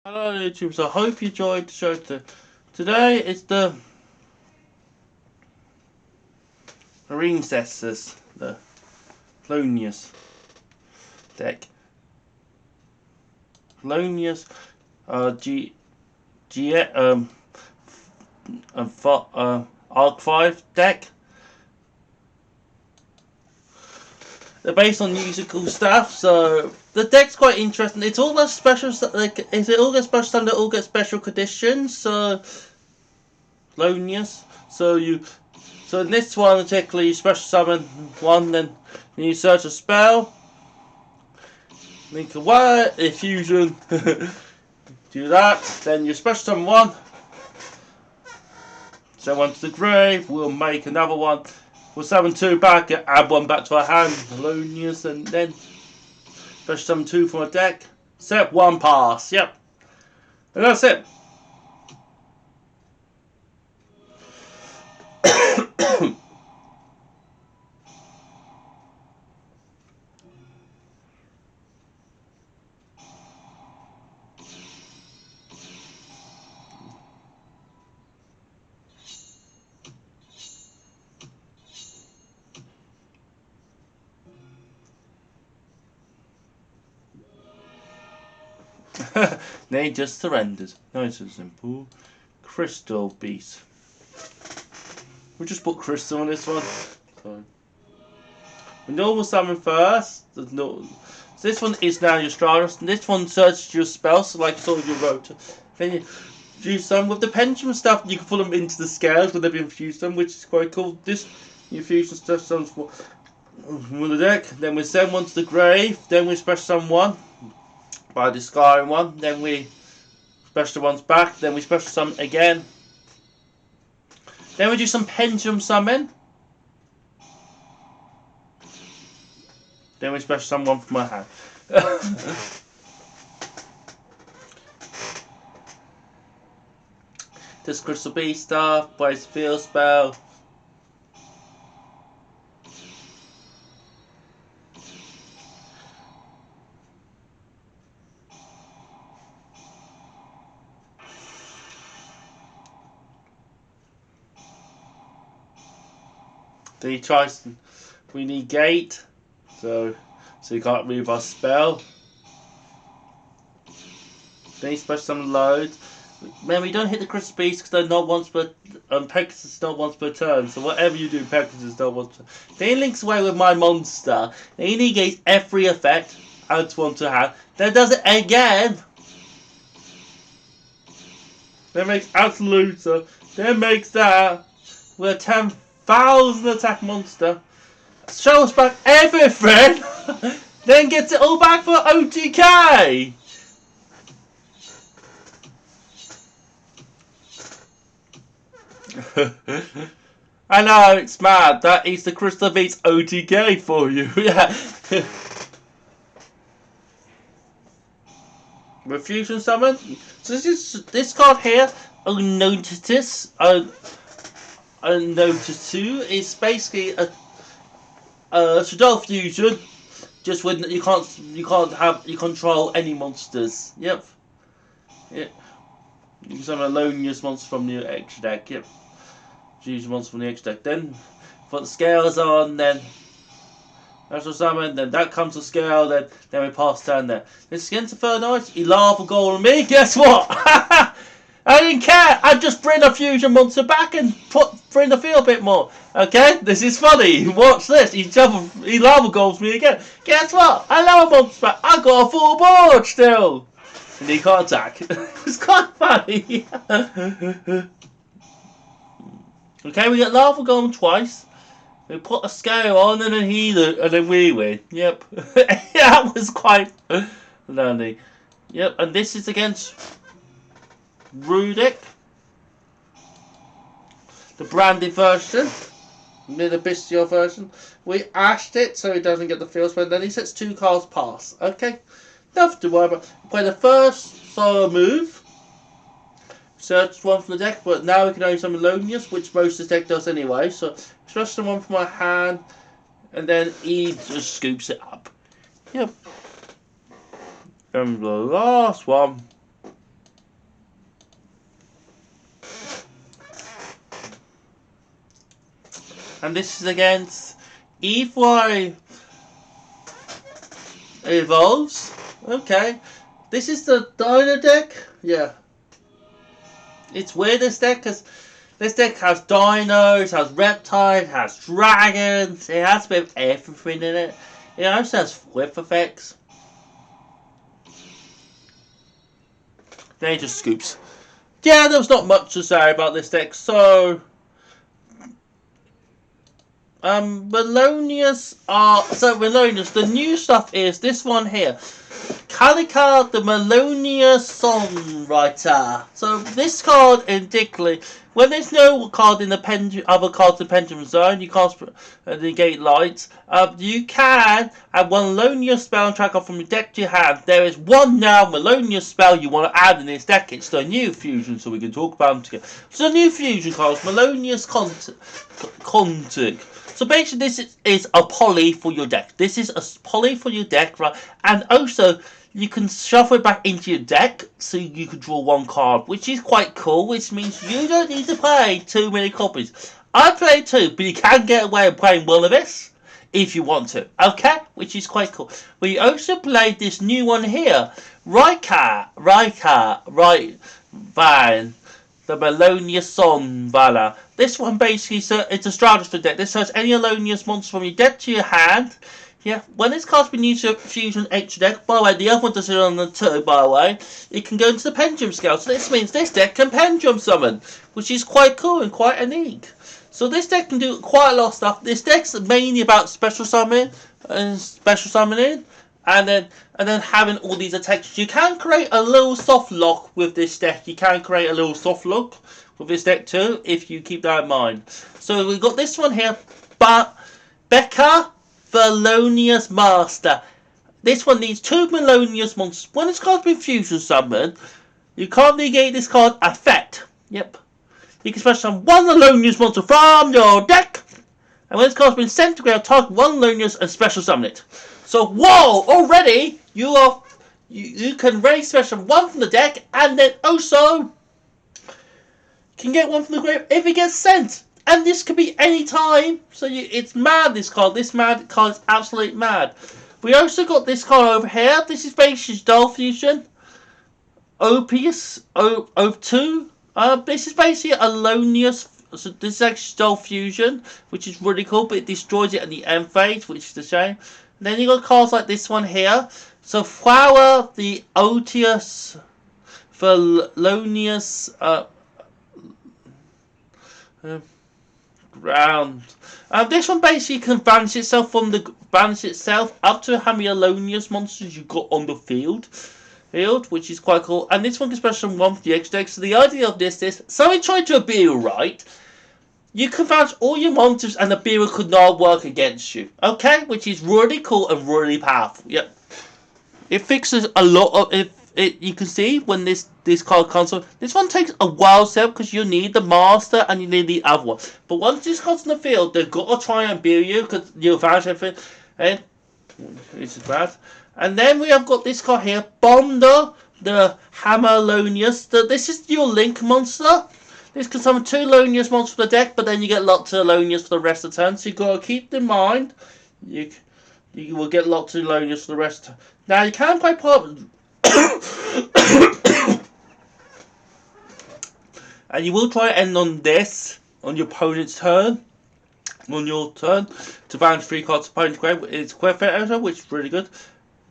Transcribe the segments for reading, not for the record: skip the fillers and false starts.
Hello YouTube, so I hope you enjoyed the show today. It's the Marine Cestus, the melodious deck. Melodious G Arc 5 deck. They're based on musical stuff, so the deck's quite interesting. It's all got special stuff. Like, is it all get special stuff? They all get special conditions. So, melodious. So in this one particularly, you special summon one, then you search a spell. Link a wire, a fusion. Do that. Then you special summon one. Send one to the grave. We'll make another one. We'll summon two back, add one back to our hand, melodious, and then special summon two from our deck. Set one pass, yep. And that's it. They just surrendered. Nice and simple. Crystal Beast. We just put crystal on this one. So we normal summon first. So this one is now your Stratos, and this one searches your spells, so like sort of your rotor. Then you use some with the pendulum stuff. You can put them into the scales when they've been fused them, which is quite cool. This your fusion stuff sounds for the deck. Then we send one to the grave. Then we special summon one by discarding one. Then we special ones back. Then we special summon again. Then we do some pendulum summon. Then we special summon one from my hand. This Crystal Beast stuff, by field spell. Then he tries to, we negate, so you can't move our spell. Then he special summon load. Man, we don't hit the Crystal Beast because they're not once per Pegasus is not once per turn, so whatever you do, Pegasus is not once per turn. Then he links away with my monster. Then he negates every effect, adds one to hand, then does it again. Then makes Absoluta, then makes that with a 10,000 attack monster. Shows back everything, then gets it all back for OTK. I know, it's mad. That is the Crystal Beast OTK for you. Yeah. Refusion summon. So this card here, Unnoticed. Unnoticed 2 is basically a Shadow Fusion. Just when you can't control any monsters. Yep. Yep. You can summon a melodious monster from the extra deck. Yep. Choose monster from the extra deck. Then put the scales on. Then natural summon. Then that comes to scale. Then we pass down there. This against the third night. He laughed a goal on me. Guess what? I didn't care. I just bring a fusion monster back and bring the field a bit more. Okay, this is funny. Watch this. He lava goals me again. Guess what? I love a monster back. I got a full board still. And he can't attack. It's quite funny. Okay, we get lava golem twice. We put a scale on and then we win. Yep. That was quite lonely. Yep, and this is against Rudic. The branded version. The bestial version. We ashed it so he doesn't get the field spell. Then he sets 2 cards pass. Okay. Nothing to worry about. Play the first solo move. Search one from the deck, but now we can only summon melodious, which most of the deck does anyway. So search someone from my hand, and then he just scoops it up. Yep. And the last one And this is against E4 evolves. Okay. This is the Dino deck. Yeah. It's weird, this deck, because this deck has dinos, has reptiles, has dragons. It has a bit of everything in it. It also has whip effects. They just scoops. Yeah, there was not much to say about this deck. So, Melodious the new stuff is this one here. Calica, the Melodious Songwriter. So this card in particular, when there's no card in the other cards in the Pendulum Zone, you can't negate lights. You can add one Melodious spell and tracker from your deck to your hand. There is one now Melodious spell you want to add in this deck. It's the new fusion, so we can talk about them together. So the new fusion cards, Melodious Contig. So basically, this is a poly for your deck. This is a poly for your deck, right? And also, you can shuffle it back into your deck, so you can draw one card, which is quite cool, which means you don't need to play too many copies. I play two, but you can get away with playing one of this, if you want to, okay? Which is quite cool. We also played this new one here, Van, the Melodious Songwriter. This one basically, it's a strategy deck. This has any Melodious monster from your deck to your hand. Yeah, when this card's been used to fusion extra deck, by the way, the other one does it on the 2, by the way, it can go into the pendulum scale. So this means this deck can pendulum summon, which is quite cool and quite unique. So this deck can do quite a lot of stuff. This deck's mainly about special summoning, and then having all these attacks. You can create a little soft lock with this deck. You can create a little soft lock with this deck too, if you keep that in mind. So we've got this one here, but Becca, Melodious Master. This one needs 2 Melodious monsters. When this card's been fusion summoned, you can't negate this card effect. Yep. You can special summon 1 Melodious monster from your deck. And when this card's been sent to ground, target 1 Melodious and special summon it. So, whoa! Already, you can raise special 1 from the deck, and then also can get 1 from the grave if it gets sent. And this could be any time. So it's mad, this card. This card is absolutely mad. We also got this card over here. This is basically Dull Fusion. Opius O2. This is basically a Melodious. So this is actually Dull Fusion, which is really cool, but it destroys it at the end phase, which is a shame. And then you got cards like this one here. So Flower, the Otius, Melodious, ground. This one basically can banish itself up to how many Melodious monsters you got on the field, which is quite cool. And this one can special 1 for the extra deck. So the idea of this is, somebody tried to Abiru, right? You can banish all your monsters and Abiru could not work against you. Okay? Which is really cool and really powerful. Yep. It fixes a lot of you can see when this card comes on. This one takes a while set because you need the master and you need the other one. But once this comes in the field, they've got to try and build you because you'll vanish everything. And this is bad. And then we have got this card here, Bonder, the Melodious. This is your link monster. This can summon 2 Melodious monsters for the deck, but then you get lots of Melodious for the rest of the turn. So you've got to keep in mind, you will get lots of Melodious for the rest of the turn. Now you can play part and you will try to end on this, on your opponent's turn. On your turn, to banish 3 cards opponent's grave. It's quite fair, which is really good.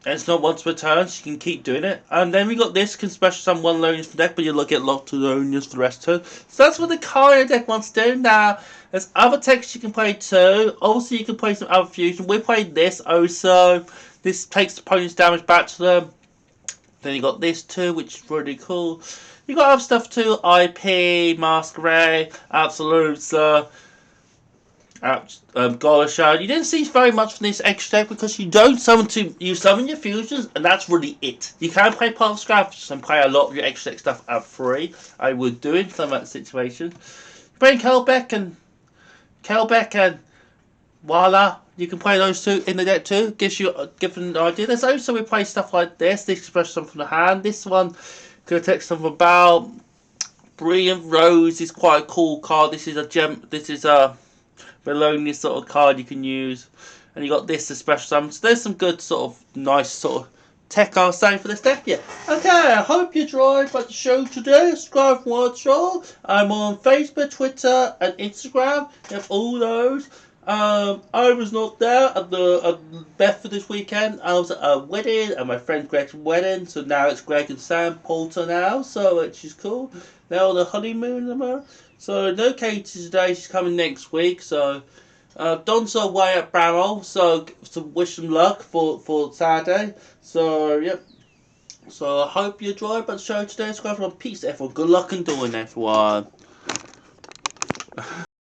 And it's not once per turn, so you can keep doing it. And then we got this, can special summon 1 Melodious for the deck, but you'll get lots of Melodious for the rest of the turn. So that's what the kind of deck wants to do. Now, there's other texts you can play too. Also, you can play some other fusion. We played this also. This takes the opponent's damage back to them. Then you got this too, which is really cool. You got other stuff too, IP, Masquerade, Absolute, Golasha. You didn't see very much from this extra deck because you don't summon you summon your fusions, and that's really it. You can play part of Scraps and play a lot of your extra deck stuff at free. I would do in some of that situation. Playing Kelbeck and voila. You can play those 2 in the deck too. Gives you a different idea. There's also we play stuff like this. This expresses something from the hand. This one could take something about Brilliant Rose is quite a cool card. This is a gem. This is a melodious sort of card you can use. And you got this, a special summon. So there's some good sort of nice sort of tech I'll say for this deck. Yeah. Okay, I hope you enjoyed the show today. Subscribe for more show. I'm on Facebook, Twitter, and Instagram. You have all those. I was not there at the Bedford this weekend. I was at a wedding, at my friend Greg's wedding. So now it's Greg and Sam Poulter now, so which is cool. They're on the honeymoon. So no Katie today. She's coming next week. So Don's away at Barrel. So wish them luck for Saturday. So yep. So I hope you enjoyed the show today. Subscribe for peace, everyone. Good luck in doing, everyone.